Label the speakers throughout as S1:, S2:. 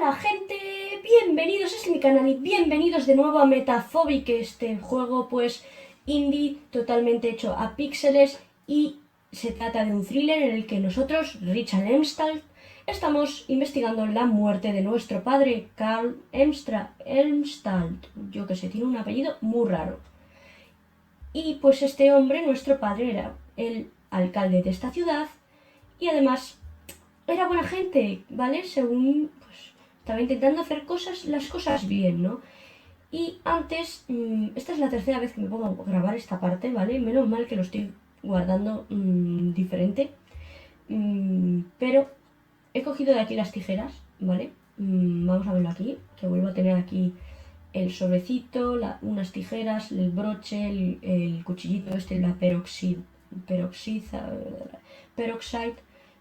S1: Hola gente, bienvenidos a este mi canal y bienvenidos de nuevo a Metaphobia, este juego pues indie totalmente hecho a píxeles y se trata de un thriller en el que nosotros, Richard Elmstat, estamos investigando la muerte de nuestro padre, Carl Elmstat, yo que sé, tiene un apellido muy raro. Y pues este hombre, nuestro padre, era el alcalde de esta ciudad y además era buena gente, ¿vale? Según, pues, estaba intentando hacer las cosas bien, ¿no? Y antes, esta es la tercera vez que me pongo a grabar esta parte, ¿vale? Menos mal que lo estoy guardando diferente. Pero he cogido de aquí las tijeras, ¿vale? Vamos a verlo aquí, que vuelvo a tener aquí el sobrecito, unas tijeras, el broche, el cuchillito este, la peroxide,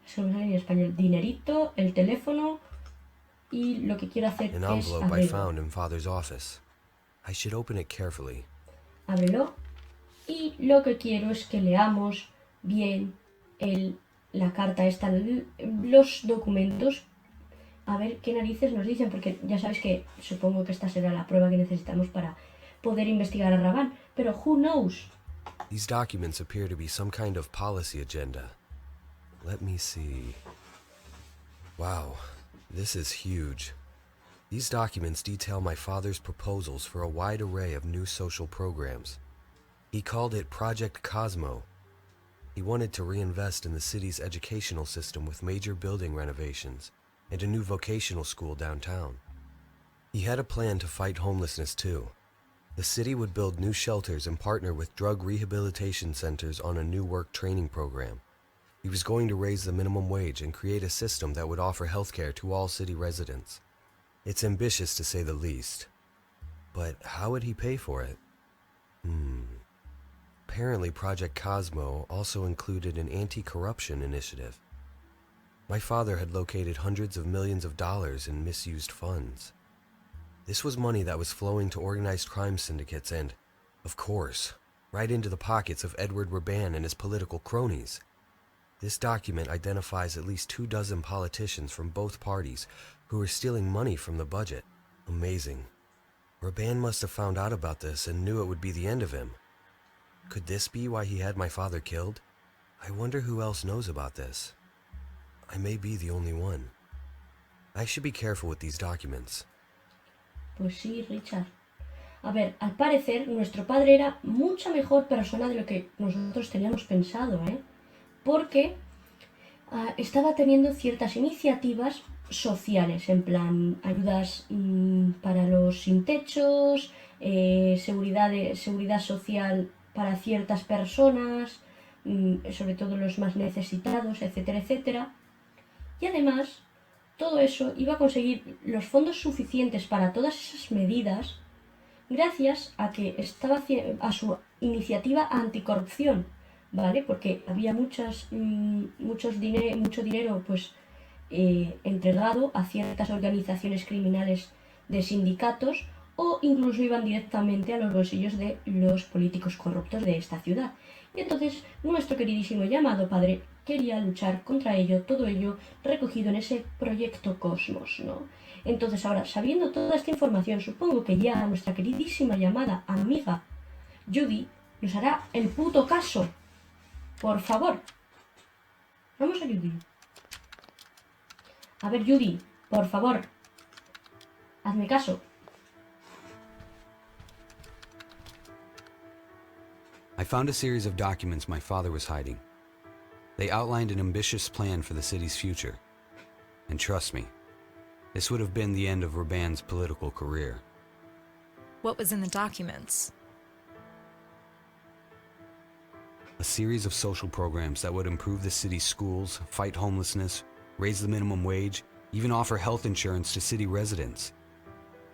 S1: se me sale en español, dinerito, el teléfono y lo que quiero hacer
S2: An
S1: es
S2: envelope I
S1: abrirlo.
S2: found in Father's office. I should open it carefully.
S1: Ábrelo y lo que quiero es que leamos bien la carta esta, los documentos, a ver qué narices nos dicen, porque ya sabes que supongo que esta será la prueba que necesitamos para poder investigar a Raban, pero who knows.
S2: These documents appear to be some kind of policy agenda. Let me see. Wow, this is huge. These documents detail my father's proposals for a wide array of new social programs. He called it Project Cosmo. He wanted to reinvest in the city's educational system with major building renovations and a new vocational school downtown. He had a plan to fight homelessness too. The city would build new shelters and partner with drug rehabilitation centers on a new work training program. He was going to raise the minimum wage and create a system that would offer healthcare to all city residents. It's ambitious to say the least. But how would he pay for it? Apparently Project Cosmo also included an anti-corruption initiative. My father had located hundreds of millions of dollars in misused funds. This was money that was flowing to organized crime syndicates and, of course, right into the pockets of Edward Raban and his political cronies. This document identifies at least 24 politicians from both parties who were stealing money from the budget. Amazing. Raban must have found out about this and knew it would be the end of him. Could this be why he had my father killed? I wonder who else knows about this. I may be the only one. I should be careful with these documents.
S1: Pues sí, Richard. A ver, al parecer nuestro padre era mucha mejor persona de lo que nosotros teníamos pensado, ¿eh? Porque estaba teniendo ciertas iniciativas sociales, en plan ayudas para los sin techos, seguridad social para ciertas personas, sobre todo los más necesitados, etcétera, etcétera. Y además, todo eso iba a conseguir los fondos suficientes para todas esas medidas gracias a que estaba a su iniciativa anticorrupción, ¿vale? Porque había mucho dinero pues entregado a ciertas organizaciones criminales de sindicatos o incluso iban directamente a los bolsillos de los políticos corruptos de esta ciudad. Y entonces nuestro queridísimo llamado padre quería luchar contra ello, todo ello recogido en ese proyecto Cosmos, ¿no? Entonces ahora, sabiendo toda esta información, supongo que ya nuestra queridísima llamada amiga Judy nos hará el puto caso. Por favor. Vamos a Judy. A ver, Judy, por favor. Hazme caso.
S3: I found a series of documents my father was hiding. They outlined an ambitious plan for the city's future. And trust me, this would have been the end of Raban's political career.
S4: What was in the documents?
S3: A series of social programs that would improve the city's schools, fight homelessness, raise the minimum wage, even offer health insurance to city residents.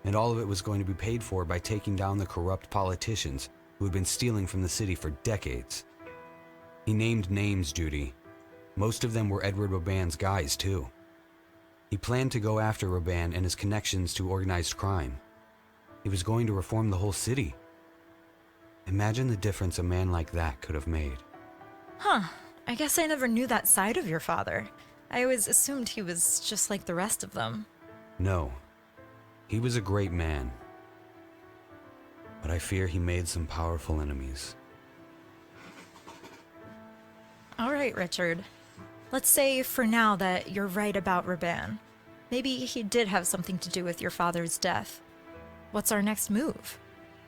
S3: And all of it was going to be paid for by taking down the corrupt politicians who had been stealing from the city for decades. He named names, Judy. Most of them were Edward Raban's guys, too. He planned to go after Raban and his connections to organized crime. He was going to reform the whole city. Imagine the difference a man like that could have made.
S4: Huh. I guess I never knew that side of your father. I always assumed he was just like the rest of them.
S3: No. He was a great man. But I fear he made some powerful enemies.
S4: All right, Richard. Let's say for now that you're right about Raban. Maybe he did have something to do with your father's death. What's our next move?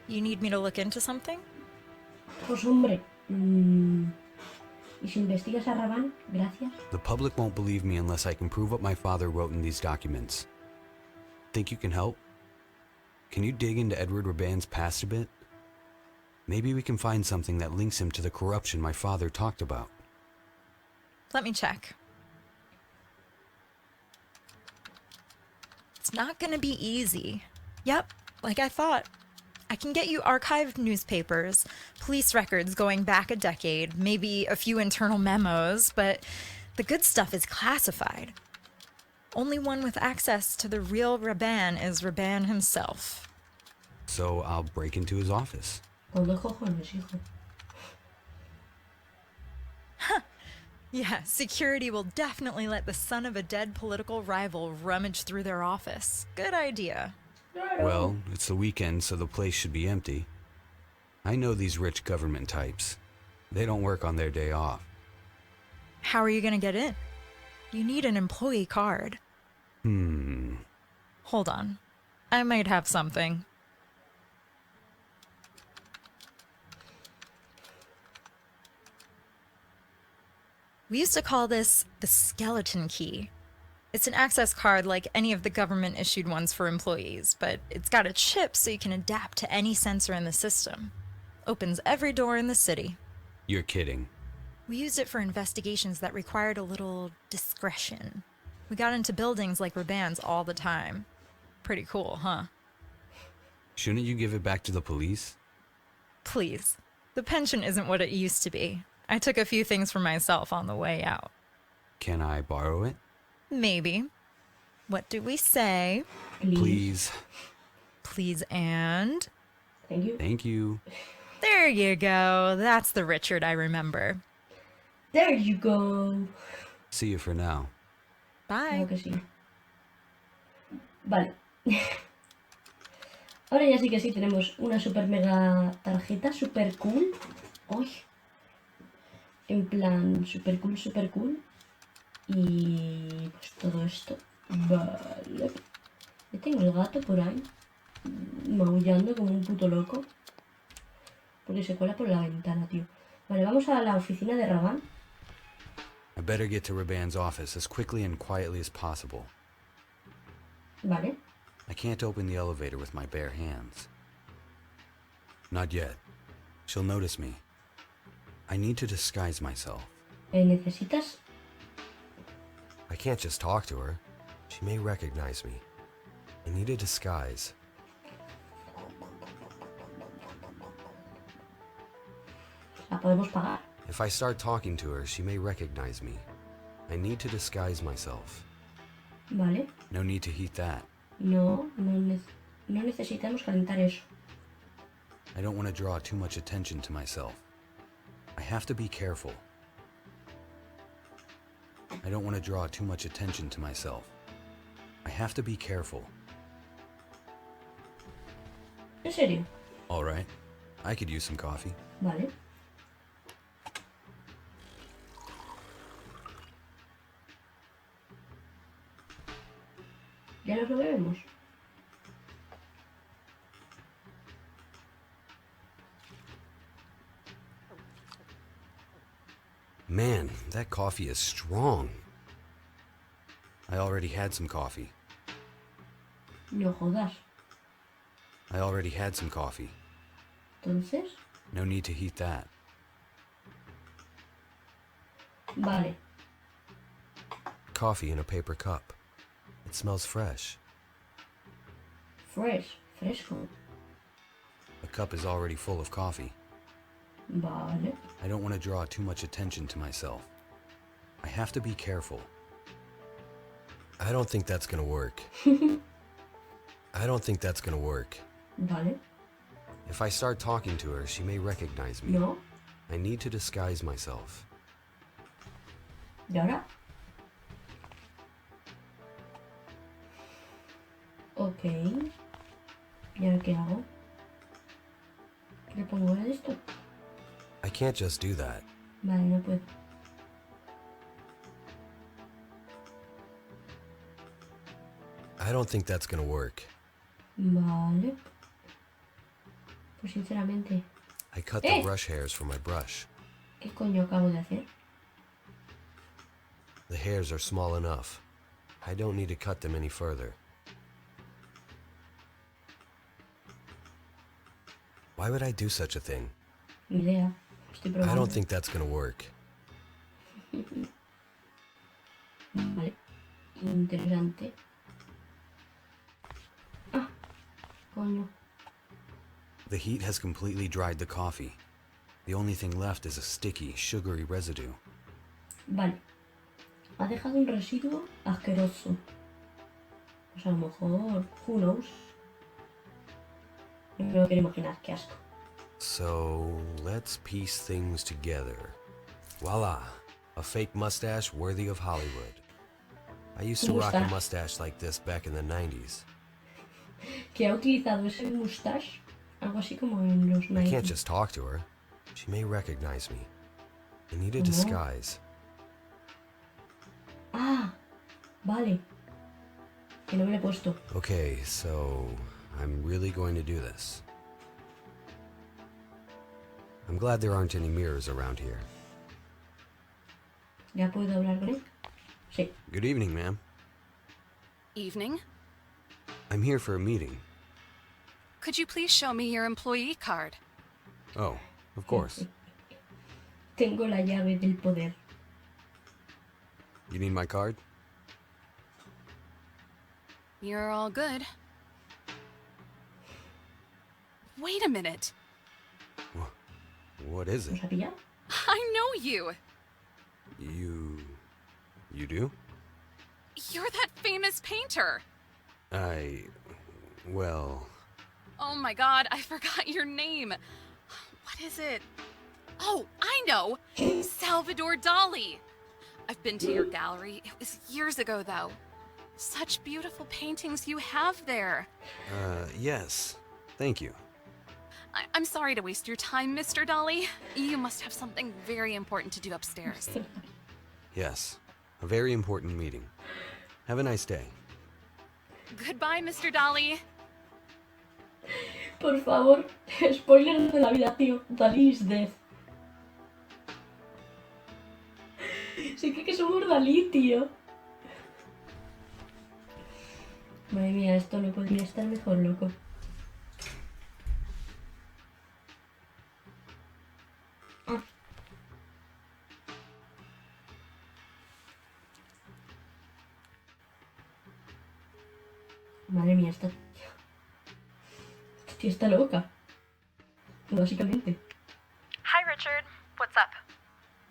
S4: You need me to look into something?
S1: Pues hombre, ¿y si investigas a Raban? Gracias.
S3: The public won't believe me unless I can prove what my father wrote in these documents. Think you can help? Can you dig into Edward Raban's past a bit? Maybe we can find something that links him to the corruption my father talked about.
S4: Let me check. It's not gonna be easy. Yep, like I thought. I can get you archived newspapers, police records going back a decade, maybe a few internal memos, but the good stuff is classified. Only one with access to the real Raban is Raban himself.
S3: So I'll break into his office.
S1: Con dos cojones, hijo.
S4: Yeah, security will definitely let the son of a dead political rival rummage through their office. Good idea.
S3: Well, it's the weekend, so the place should be empty. I know these rich government types. They don't work on their day off.
S4: How are you gonna get in? You need an employee card. Hold on. I might have something. We used to call this the skeleton key. It's an access card like any of the government-issued ones for employees, but it's got a chip so you can adapt to any sensor in the system. Opens every door in the city.
S3: You're kidding.
S4: We used it for investigations that required a little discretion. We got into buildings like Raban's all the time. Pretty cool, huh?
S3: Shouldn't you give it back to the police?
S4: Please. The pension isn't what it used to be. I took a few things for myself on the way out.
S3: Can I borrow it?
S4: Maybe. What do we say?
S3: Please.
S4: Please and...
S1: Thank you.
S3: Thank you.
S4: There you go. That's the Richard I remember.
S1: There you go.
S3: See you for now.
S4: Bye.
S1: Claro que sí. Vale. Ahora ya sí que sí tenemos una super mega tarjeta, super cool. Uy. En plan, super cool. Y pues todo esto. Vale. Ya tengo el gato por ahí, maullando como un puto loco. Porque se cuela por la ventana, tío. Vale, vamos a la oficina de Raban.
S3: I better get to Raban's office as quickly and quietly as possible.
S1: Vale.
S3: I can't open the elevator with my bare hands. Not yet. She'll notice me. I need to disguise myself.
S1: Necesitas...
S2: I can't just talk to her. She may recognize me. I need a disguise.
S1: La podemos pagar.
S2: If I start talking to her, she may recognize me. I need to disguise myself.
S1: Vale.
S3: No need to heat that.
S1: No necesitamos calentar eso.
S3: I don't want to draw too much attention to myself. I have to be careful. I don't want to draw too much attention to myself. I have to be careful.
S1: ¿En serio?
S3: All right. I could use some coffee.
S1: Vale. Ya nos lo bebemos.
S2: Man, that coffee is strong. I already had some coffee.
S1: No jodas.
S2: I already had some coffee.
S1: Entonces,
S3: No need to heat that.
S1: vale.
S2: Coffee in a paper cup. It smells fresh.
S1: Fresco.
S3: The cup is already full of coffee.
S1: Vale.
S3: I don't want to draw too much attention to myself. I have to be careful.
S2: I don't think that's gonna work. I don't think that's gonna work.
S1: Vale.
S2: If I start talking to her, she may recognize me.
S1: No.
S2: I need to disguise myself.
S1: ¿Y ahora? Ok. ¿Y ahora qué hago? ¿Qué le pongo a esto?
S2: I can't just do that.
S1: Vale, no puedo.
S2: I don't think that's gonna work.
S1: Vale. Pues sinceramente,
S2: I cut the brush hairs from my brush.
S1: ¿qué coño acabo de hacer?
S2: The hairs are small enough. I don't need to cut them any further. Why would I do such a thing?
S1: Ni idea. Estoy
S2: I
S1: probando.
S2: don't think that's gonna work.
S1: Vale. Interesante. Ah, coño.
S3: The heat has completely dried the coffee. The only thing left is a sticky, sugary residue.
S1: Vale. Ha dejado un residuo asqueroso. Pues a lo mejor, who knows. No me lo quiero imaginar, qué asco.
S2: So, let's piece things together. Voila! A fake mustache worthy of Hollywood. I used to rock a mustache like this back in the 90s.
S1: Que ha utilizado ese mustache, algo así como en los
S2: I
S1: 90.
S2: can't just talk to her. She may recognize me. I need a
S1: ¿Cómo?
S2: disguise.
S1: Ah, vale. Que no me lo he puesto.
S2: Okay, so I'm really going to do this. I'm glad there aren't any mirrors around here.
S1: ¿Ya puedo hablar con él? Sí.
S3: Good evening, ma'am.
S5: Evening.
S3: I'm here for a meeting.
S5: Could you please show me your employee card?
S3: Oh, of course.
S1: Tengo la llave del poder.
S3: You need my card?
S5: You're all good. Wait a minute.
S3: What is it?
S1: ¿Nos ha pillado?
S5: I know you.
S3: You do?
S5: You're that famous painter.
S3: Well...
S5: Oh my god, I forgot your name. What is it? Oh, I know. Salvador Dali. I've been to your gallery. It was years ago, though. Such beautiful paintings you have there.
S3: Yes. Thank you.
S5: I'm sorry to waste your time, Mr. Dali. You must have something very important to do upstairs.
S3: Yes. A very important meeting. Have a nice day.
S5: Goodbye, Mr. Dali.
S1: Por favor, spoiler de la vida, tío. Dalí is dead. Sí que somos Dalí, tío. Madre mía, esto no podría estar mejor, loco. Ah. Madre mía, esta tía está loca. Básicamente.
S4: Hi, Richard. What's up?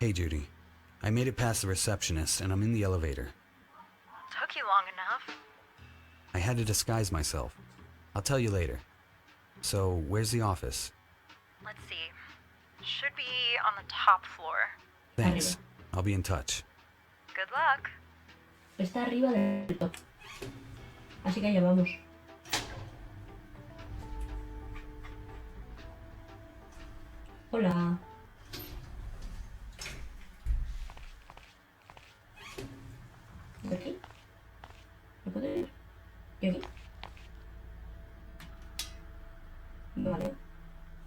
S3: Hey, Judy. I made it past the receptionist, and I'm in the elevator.
S4: Took you long enough.
S3: I had to disguise myself. I'll tell you later. So, where's the office?
S4: Let's see. Should be on the top floor.
S3: Thanks. I'll be in touch.
S4: Good luck.
S1: Está arriba del top. Así que allá vamos. Hola. ¿De aquí? ¿No puedo ir? ¿Y aquí? Vale.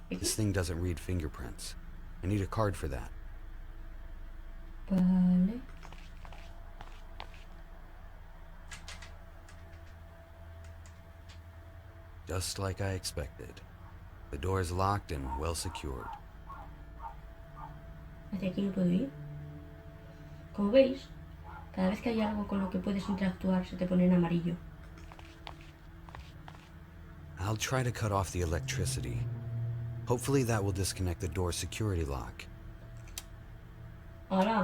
S1: ¿Y aquí?
S3: This thing doesn't read fingerprints. I need a card for that.
S1: Vale.
S3: Just like I expected. The door is locked and well secured.
S1: Hacia aquí no puedo ir. Como veis, cada vez que hay algo con lo que puedes interactuar se te pone en amarillo.
S3: I'll try to cut off the electricity. Hopefully that will disconnect the door's security lock.
S1: Ahora,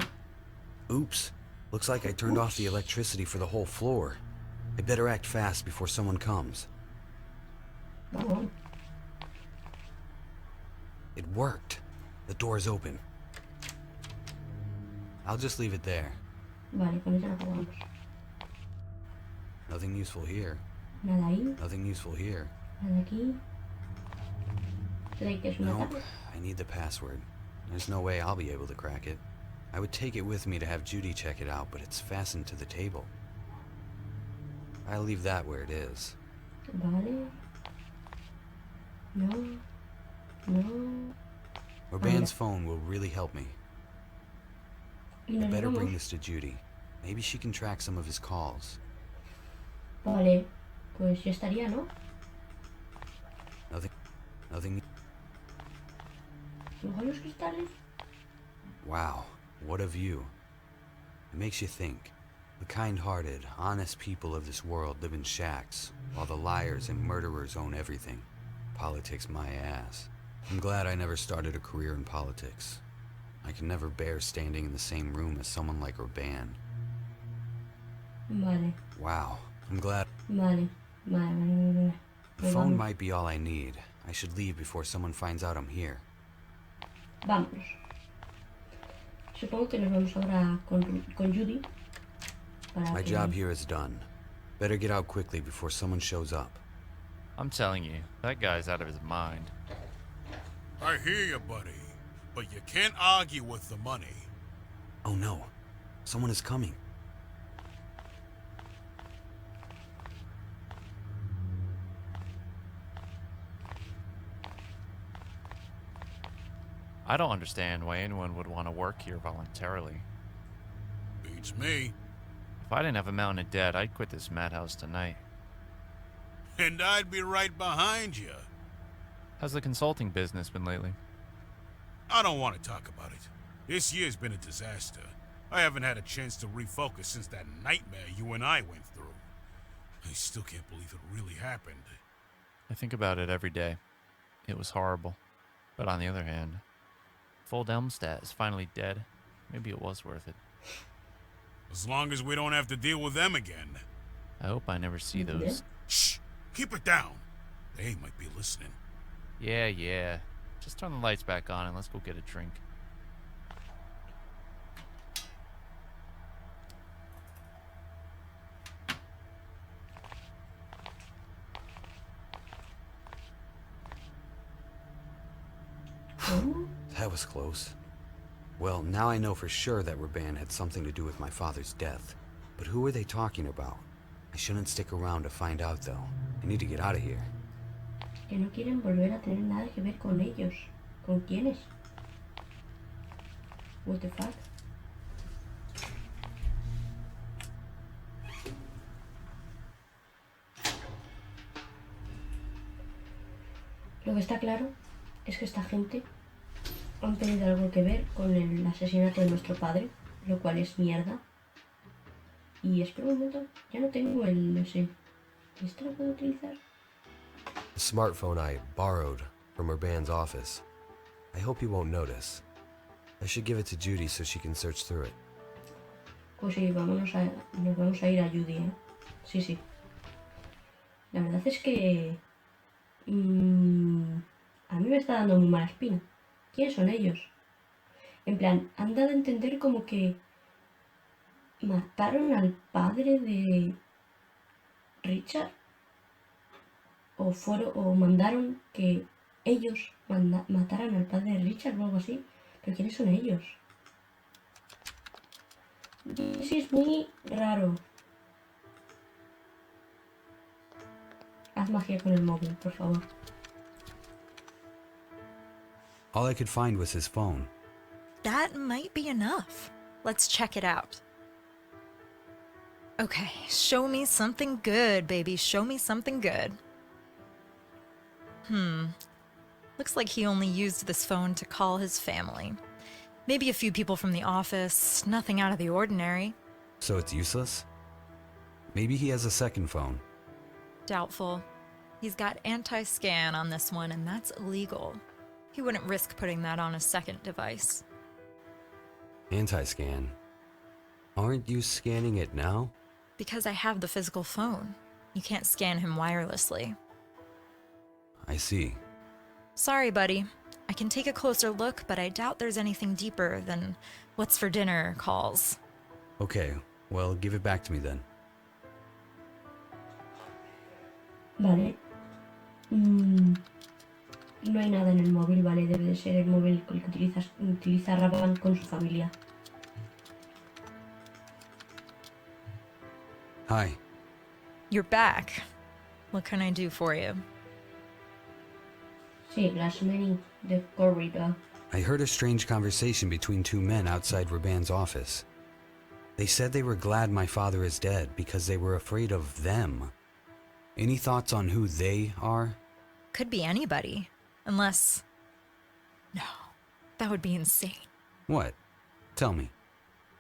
S3: Oops. Looks like I turned off the electricity for the whole floor. I better act fast before someone comes.
S1: vamos.
S3: It worked. The door's open. I'll just leave it there.
S1: Vale, con eso la apagamos.
S3: Nothing useful here.
S1: Nada ahí,
S3: Nothing useful here.
S1: nada aquí. ¿Creéis que es una
S3: Nope.
S1: tablet?
S3: I need the password. There's no way I'll be able to crack it. I would take it with me to have Judy check it out, but it's fastened to the table. I'll leave that where it is.
S1: Vale. No. No.
S3: Urban's phone will really help me.
S1: Y
S3: I
S1: nos
S3: better bring
S1: vamos.
S3: this to Judy. Maybe she can track some of his calls.
S1: Vale. Pues ya estaría, ¿no?
S3: Nothing.
S1: Igual los cristales.
S3: Wow, what a view. It makes you think. The kind-hearted, honest people of this world live in shacks, while the liars and murderers own everything. Politics my ass. I'm glad I never started a career in politics. I can never bear standing in the same room as someone like Urban.
S1: Vale.
S3: Wow, I'm glad.
S1: Vale. Vale.
S3: The
S1: Pues
S3: phone
S1: vamos.
S3: might be all I need. I should leave before someone finds out I'm here.
S1: Vámonos. Supongo que nos vamos ahora con Judy. Para
S3: My
S1: que-
S3: job here is done. Better get out quickly before someone shows up.
S6: I'm telling you, that guy's out of his mind.
S7: I hear you, buddy. But you can't argue with the money.
S3: Oh no, someone is coming.
S6: I don't understand why anyone would want to work here voluntarily.
S7: Beats me.
S6: If I didn't have a mountain of debt, I'd quit this madhouse tonight.
S7: And I'd be right behind you.
S6: How's the consulting business been lately?
S7: I don't want to talk about it. This year's been a disaster. I haven't had a chance to refocus since that nightmare you and I went through. I still can't believe it really happened.
S6: I think about it every day. It was horrible. But on the other hand, if old Elmstat is finally dead, maybe it was worth it.
S7: As long as we don't have to deal with them again.
S6: I hope I never see those.
S7: Shh! Keep it down. They might be listening.
S6: Yeah. Just turn the lights back on and let's go get a drink.
S1: ¿Cómo?
S3: That was close. Well, now I know for sure that Raban had something to do with my father's death. But who are they talking about? I shouldn't stick around to find out, though. I need to get out of here.
S1: Que no quieren volver a tener nada que ver con ellos. ¿Con quiénes? What the fuck? Lo que está claro es que esta gente han tenido algo que ver con el asesinato de nuestro padre, lo cual es mierda. Y espera un momento, ya no tengo el ese. ¿Este lo puedo utilizar?
S2: The smartphone I borrowed from Urban's office. I hope he won't notice. I should give it to Judy so she can search through it.
S1: Pues sí, nos vamos a ir a Judy, ¿eh? Sí. La verdad es que... a mí me está dando muy mala espina. ¿Quiénes son ellos? En plan, han dado a entender como que mataron al padre de Richard. O mandaron que ellos mataran al padre de Richard o algo así. ¿Pero quiénes son ellos? Eso es muy raro. Haz magia con el móvil, por favor.
S3: All I could find was his phone.
S4: That might be enough. Let's check it out. Okay, show me something good, baby. Show me something good. Looks like he only used this phone to call his family. Maybe a few people from the office, nothing out of the ordinary.
S3: So it's useless? Maybe he has a second phone.
S4: Doubtful. He's got anti-scan on this one, and that's illegal. He wouldn't risk putting that on a second device.
S3: Anti-scan. Aren't you scanning it now?
S4: Because I have the physical phone. You can't scan him wirelessly.
S3: I see.
S4: Sorry, buddy. I can take a closer look, but I doubt there's anything deeper than what's for dinner calls.
S3: Okay, well, give it back to me then.
S1: Vale. No hay nada en el móvil, vale. Debe de ser el móvil con el que utiliza Raban con su familia.
S3: Hi.
S4: You're back. What can I do for you?
S1: Sí, las many de corrida.
S3: I heard a strange conversation between two men outside Raban's office. They said they were glad my father is dead because they were afraid of them. Any thoughts on who they are?
S4: Could be anybody. Unless... No, that would be insane.
S3: What? Tell me.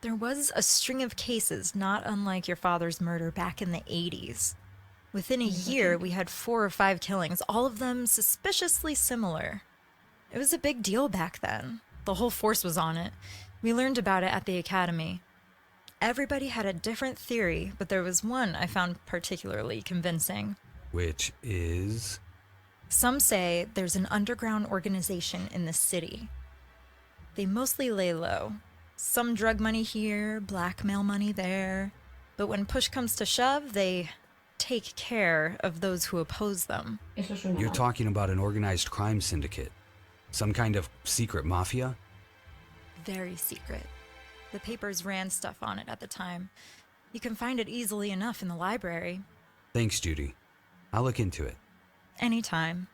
S4: There was a string of cases not unlike your father's murder back in the 80s. Within a year, we had 4 or 5 killings, all of them suspiciously similar. It was a big deal back then. The whole force was on it. We learned about it at the academy. Everybody had a different theory, but there was one I found particularly convincing.
S3: Which is...
S4: Some say there's an underground organization in the city. They mostly lay low. Some drug money here, blackmail money there. But when push comes to shove, they take care of those who oppose them.
S1: Eso suena
S3: You're
S1: mal.
S3: talking about an organized crime syndicate. Some kind of secret mafia?
S4: Very secret. The papers ran stuff on it at the time. You can find it easily enough in the library.
S3: Thanks, Judy. I'll look into it.
S4: Anytime.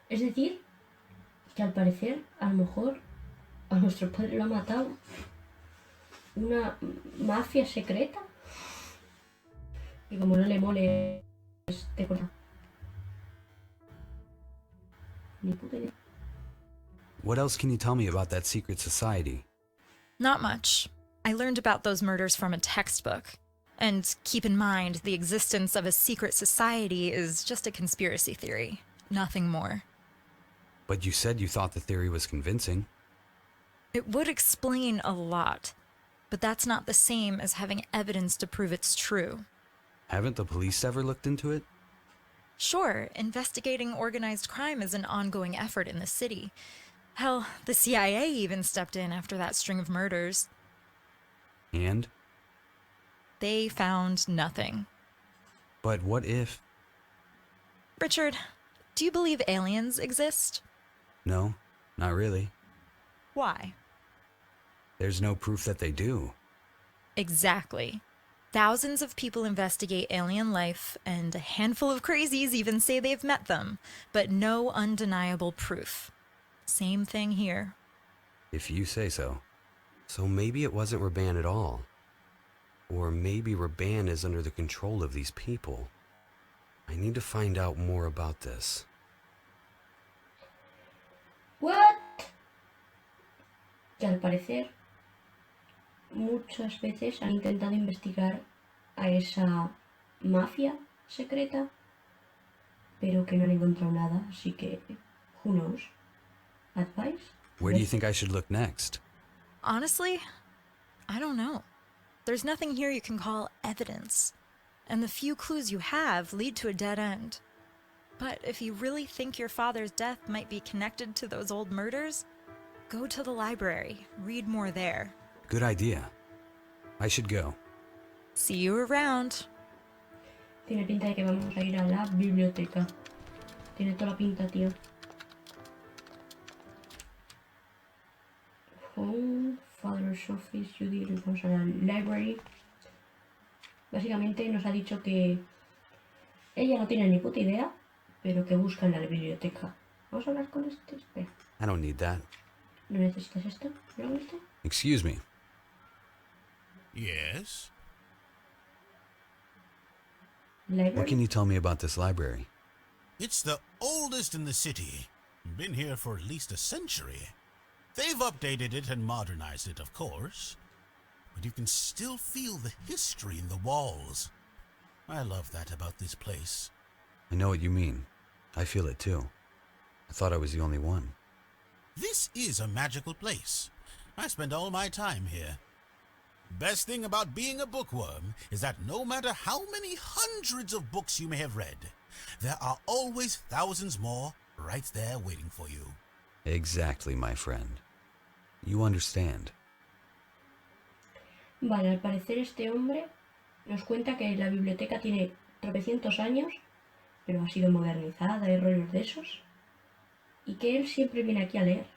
S1: Es decir, que al parecer, a lo mejor, a nuestro padre lo ha matado una mafia secreta. Y como no le mole, pues te corta. Ni puta idea.
S3: What else can you tell me about that secret society?
S4: Not much. I learned about those murders from a textbook. And keep in mind, the existence of a secret society is just a conspiracy theory. Nothing more.
S3: But you said you thought the theory was convincing.
S4: It would explain a lot, but that's not the same as having evidence to prove it's true.
S3: Haven't the police ever looked into it?
S4: Sure, investigating organized crime is an ongoing effort in the city. Hell, the CIA even stepped in after that string of murders.
S3: And?
S4: They found nothing.
S3: But what if...
S4: Richard, do you believe aliens exist?
S3: No, not really.
S4: Why?
S3: There's no proof that they do.
S4: Exactly. Thousands of people investigate alien life, and a handful of crazies even say they've met them, but no undeniable proof. Same thing here.
S3: If you say so. So maybe it wasn't Raban at all. Or maybe Raban is under the control of these people. I need to find out more about this.
S1: ¿What? Que al parecer muchas veces han intentado investigar a esa mafia secreta, pero que no han encontrado nada, así que who knows? Advice?
S3: Where do you think I should look next?
S4: Honestly, I don't know. There's nothing here you can call evidence, and the few clues you have lead to a dead end. But if you really think your father's death might be connected to those old murders, go to the library, read more there.
S3: Good idea. I should go.
S4: See you around.
S1: Tiene pinta de que vamos a ir a la biblioteca. Tiene toda la pinta, tío. Home, Father's Office, Judy, vamos a la library. Básicamente nos ha dicho que ella no tiene ni puta idea, pero que busca en la biblioteca. Vamos a hablar con este. Espera,
S3: I don't need that.
S1: ¿no necesitas esto? ¿No esto?
S3: Excuse me.
S7: Yes?
S1: Library.
S3: What can you tell me about this library?
S7: It's the oldest in the city. Been here for at least a century. They've updated it and modernized it, of course. But you can still feel the history in the walls. I love that about this place.
S3: I know what you mean. I feel it too. I thought I was the only one.
S7: This is a magical place. I spend all my time here. Best thing about being a bookworm is that no matter how many hundreds of books you may have read, there are always thousands more right there waiting for you.
S3: Exactly, my friend. You understand.
S1: Vale, al parecer este hombre nos cuenta que la biblioteca tiene tropecientos años, pero ha sido modernizada y rollos de esos. Y que él siempre viene aquí a leer.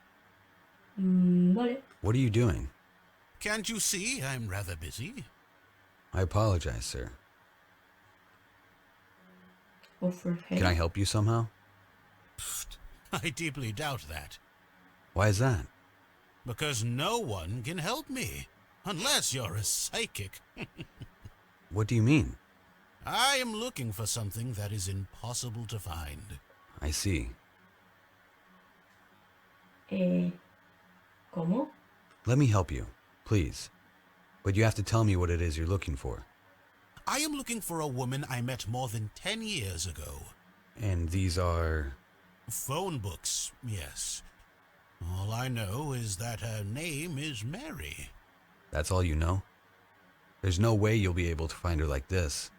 S1: Vale.
S3: What are you doing?
S7: Can't you see I'm rather busy?
S3: I apologize, sir.
S1: Offer
S3: Can I help you somehow?
S7: Pfft, I deeply doubt that.
S3: Why is that?
S7: Because no one can help me. Unless you're a psychic.
S3: What do you mean?
S7: I am looking for something that is impossible to find.
S3: I see.
S1: ¿Cómo?
S3: Let me help you, please. But you have to tell me what it is you're looking for.
S7: I am looking for a woman I met more than 10 years ago.
S3: And these are...
S7: Phone books, yes. All I know is that her name is Mary.
S3: That's all you know? There's no way you'll be able to find her like this.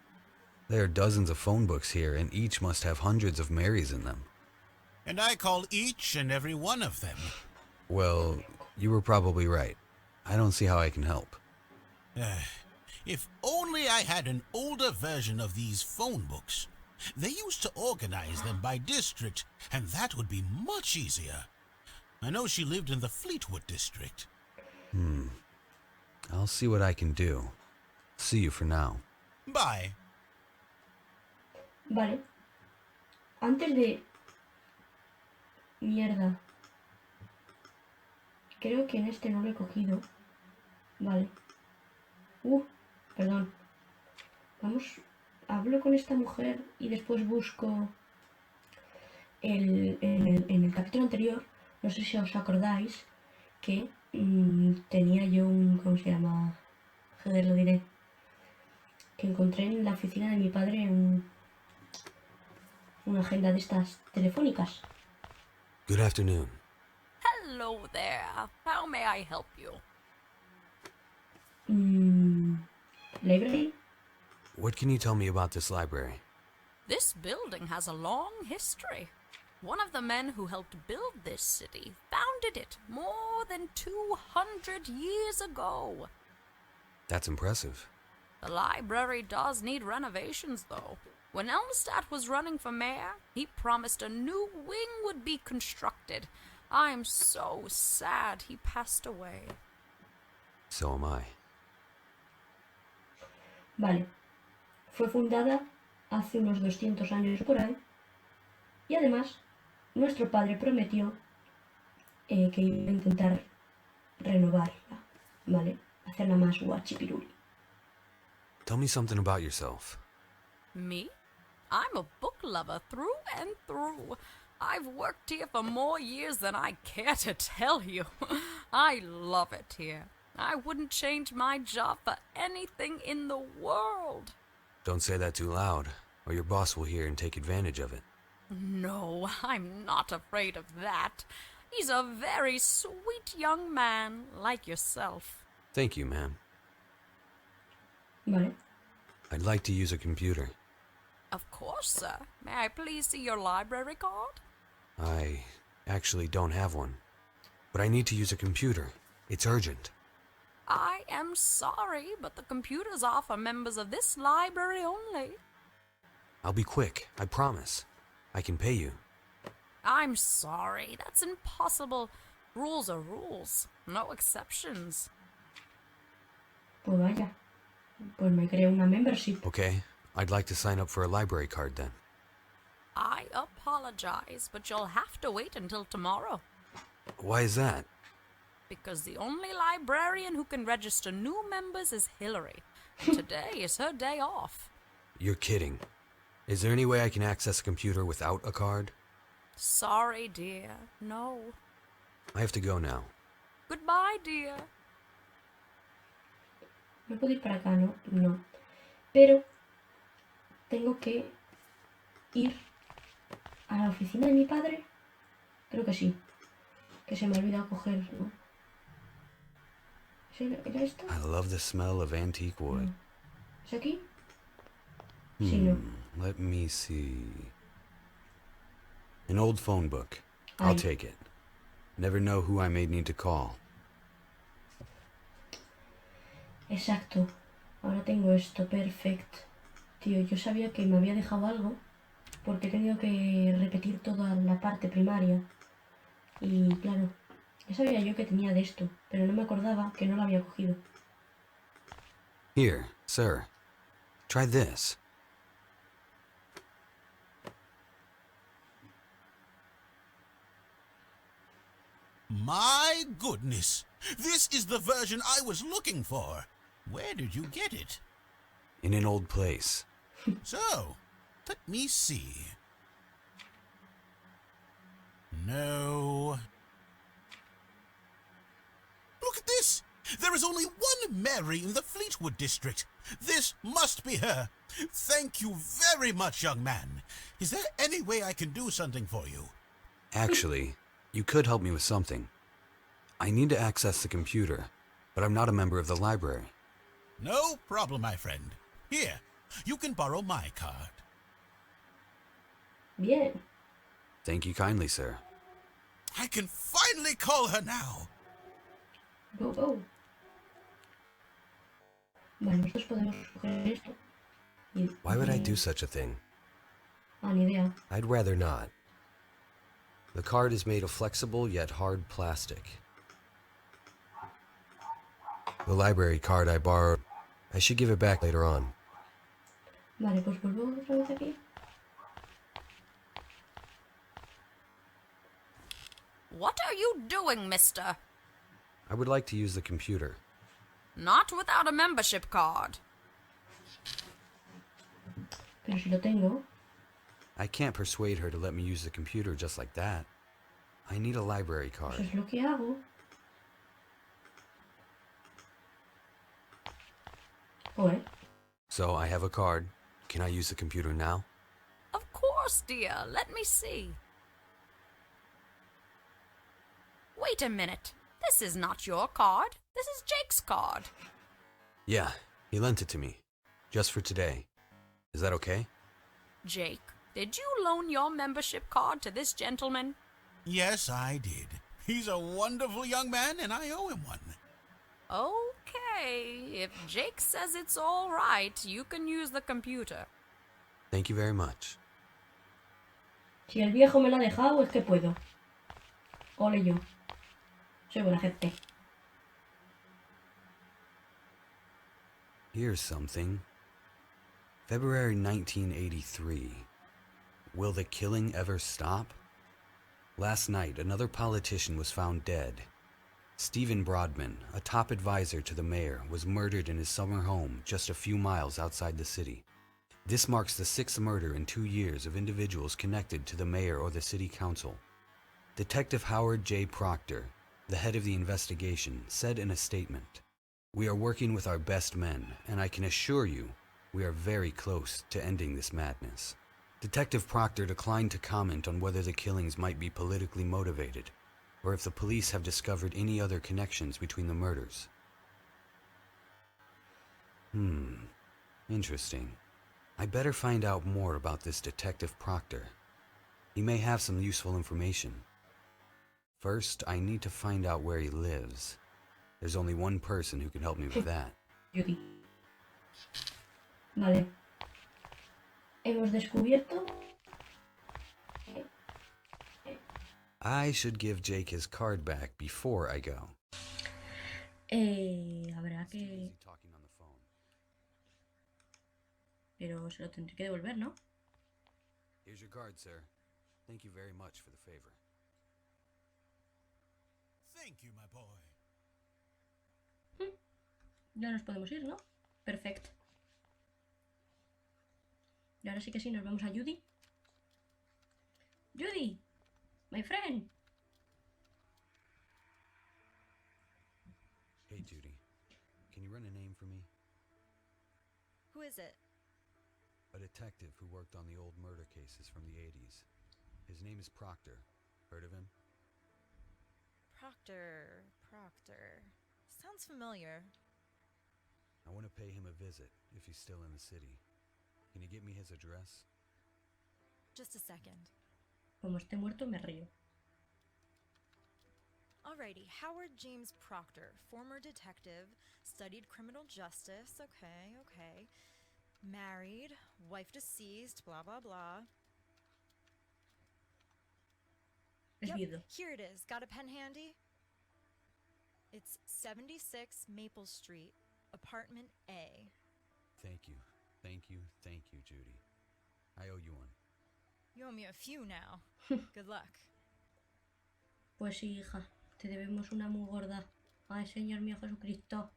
S3: There are dozens of phone books here, and each must have hundreds of Marys in them.
S7: And I call each and every one of them.
S3: Well, you were probably right. I don't see how I can help.
S7: If only I had an older version of these phone books. They used to organize them by district, and that would be much easier. I know she lived in the Fleetwood district.
S3: I'll see what I can do. See you for now.
S7: Bye.
S1: Vale. Antes de... Mierda. Creo que en este no lo he cogido. Vale. Perdón. Vamos... Hablo con esta mujer y después busco... En el capítulo anterior, no sé si os acordáis, que tenía yo un... ¿Cómo se llama? Joder, lo diré. Que encontré en la oficina de mi padre una agenda de estas telefónicas.
S2: Good afternoon.
S8: Hello there. How may I help you?
S1: Library.
S2: What can you tell me about this library?
S8: This building has a long history. One of the men who helped build this city founded it more than 200 years ago.
S2: That's impressive.
S8: The library does need renovations, though. When Elmstat was running for mayor, he promised a new wing would be constructed. I'm so sad he passed away.
S2: So am I.
S1: Vale. Fue fundada hace unos 200 años por ahí. Y además, nuestro padre prometió que iba a intentar renovarla, ¿vale? Hacerla más guachipiruli.
S2: Tell me something about yourself.
S8: Me? I'm a book lover through and through. I've worked here for more years than I care to tell you. I love it here. I wouldn't change my job for anything in the world.
S2: Don't say that too loud, or your boss will hear and take advantage of it.
S8: No, I'm not afraid of that. He's a very sweet young man, like yourself.
S2: Thank you, ma'am.
S1: Vale.
S2: I'd like to use a computer.
S8: Of course, sir. May I please see your library card?
S2: I actually don't have one. But I need to use a computer. It's urgent.
S8: I am sorry, but the computers are for members of this library only.
S2: I'll be quick, I promise. I can pay you.
S8: I'm sorry, that's impossible. Rules are rules, no exceptions.
S1: Pues vaya. Pues me creo una membership.
S2: Okay, I'd like to sign up for a library card then.
S8: I apologize, but you'll have to wait until tomorrow.
S2: Why is that?
S8: Because the only librarian who can register new members is Hillary. Today is her day off.
S2: You're kidding. Is there any way I can access a computer without a card?
S8: Sorry, dear. No.
S2: I have to go now.
S8: Goodbye, dear.
S1: No puedo ir para acá, ¿no? No. Pero tengo que ir a la oficina de mi padre. Creo que sí. Que se me ha olvidado coger, ¿no? ¿Era esto?
S2: I love the smell of antique wood.
S1: ¿Es aquí? Sí, no.
S2: Let me see. An old phone book. I'll
S1: Ahí.
S2: take it. Never know who I may need to call.
S1: Exacto. Ahora tengo esto, perfecto. Tío, yo sabía que me había dejado algo porque he tenido que repetir toda la parte primaria. Y claro, ya sabía yo que tenía de esto, pero no me acordaba que no lo había cogido.
S3: Here, sir. Try this.
S7: My goodness! This is the version I was looking for. Where did you get it?
S3: In an old place.
S7: So, let me see. No. Look at this! There is only one Mary in the Fleetwood district. This must be her. Thank you very much, young man. Is there any way I can do something for you?
S3: Actually, you could help me with something. I need to access the computer, but I'm not a member of the library.
S7: No problem, my friend. Here, you can borrow my card.
S1: Bien.
S3: Thank you kindly, sir.
S7: I can finally call her now.
S1: Go, go. Vale, nosotros podemos coger esto. Y,
S2: Why would I do such a thing?
S1: Ah, ni idea.
S2: I'd rather not. The card is made of flexible yet hard plastic. The library card I borrowed, I should give it back later on.
S1: Vale, pues vuelvo otra vez aquí.
S8: What are you doing, mister?
S2: I would like to use the computer.
S8: Not without a membership card.
S1: Pero si lo tengo.
S3: I can't persuade her to let me use the computer just like that. I need a library
S1: Pues
S3: card.
S1: es lo que hago. Joder.
S3: So I have a card. Can I use the computer now?
S8: Of course, dear. Let me see. Wait a minute. This is not your card. This is Jake's card.
S3: Yeah, he lent it to me. Just for today. Is that okay?
S8: Jake, did you loan your membership card to this gentleman?
S7: Yes, I did. He's a wonderful young man, and I owe him one.
S8: Okay, if Jake says it's all right, you can use the computer.
S3: Thank you very much.
S1: Si el viejo me lo ha dejado, es que puedo. Ole yo. Soy buena gente.
S3: Here's something. February 1983. Will the killing ever stop? Last night, another politician was found dead. Stephen Broadman, a top advisor to the mayor, was murdered in his summer home just a few miles outside the city. This marks the 6th murder in 2 years of individuals connected to the mayor or the city council. Detective Howard J. Proctor, the head of the investigation, said in a statement, "We are working with our best men, and I can assure you we are very close to ending this madness." Detective Proctor declined to comment on whether the killings might be politically motivated, or if the police have discovered any other connections between the murders. Interesting. I better find out more about this Detective Proctor. He may have some useful information. First, I need to find out where he lives. There's only one person who can help me with that.
S1: Judy. Vale. Hemos descubierto.
S3: I should give Jake his card back before I go.
S1: Habrá que.
S3: Easy talking on the phone.
S1: Pero se lo tendré que devolver, ¿no?
S3: Here's your card, sir. Thank you very much for the favor.
S7: Thank you, my boy.
S1: Ya nos podemos ir, ¿no? Perfecto. Y ahora sí que sí, nos vamos a Judy. Judy, my friend.
S3: Hey, Judy. Can you run a name for me?
S4: Who is it?
S3: A detective who worked on the old murder cases from the 80s. His name is Proctor. Heard of him?
S4: Proctor. Sounds familiar.
S3: I want to pay him a visit if he's still in the city. Can you get me his address?
S4: Just a second.
S1: Como esté muerto, me río.
S4: Alrighty, Howard James Proctor, former detective, studied criminal justice. Okay. Married, wife deceased, blah, blah, blah.
S1: Es viudo.
S4: Yep, here it is. Got a pen handy? It's 76 Maple Street, apartment A.
S3: Thank you. Thank you. Thank you, Judy. I owe you one.
S4: You owe me a few now. Good luck.
S1: Pues sí, hija, te debemos una muy gorda. Ay, Señor mío Jesucristo.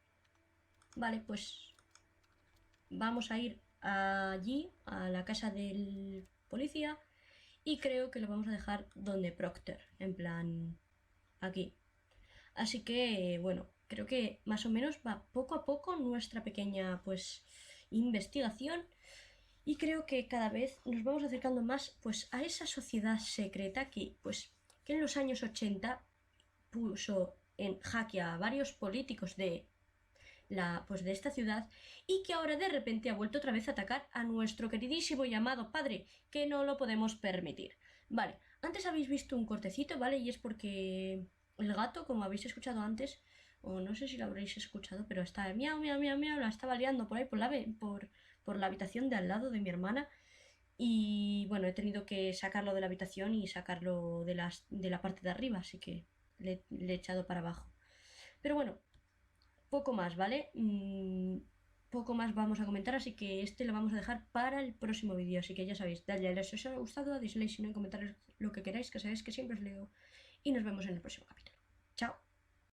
S1: Vale, pues vamos a ir allí, a la casa del policía, y creo que lo vamos a dejar donde Proctor, en plan, aquí. Así que, bueno, creo que más o menos va poco a poco nuestra pequeña, pues, investigación. Y creo que cada vez nos vamos acercando más, pues, a esa sociedad secreta que, pues, que en los años 80 puso en jaque a varios políticos de de esta ciudad, y que ahora de repente ha vuelto otra vez a atacar a nuestro queridísimo y amado padre, que no lo podemos permitir. Vale, antes habéis visto un cortecito, ¿vale? Y es porque el gato, como habéis escuchado antes, o no sé si lo habréis escuchado, pero está miau, miau, miau, miau, la estaba liando por ahí por la habitación de al lado de mi hermana. Y bueno, he tenido que sacarlo de la habitación y sacarlo de la parte de arriba, así que le he echado para abajo. Pero bueno, poco más, ¿vale? Poco más vamos a comentar, así que este lo vamos a dejar para el próximo vídeo. Así que ya sabéis, dadle a like si os ha gustado, dislike si no, en comentarios lo que queráis, que sabéis que siempre os leo. Y nos vemos en el próximo capítulo. Chao.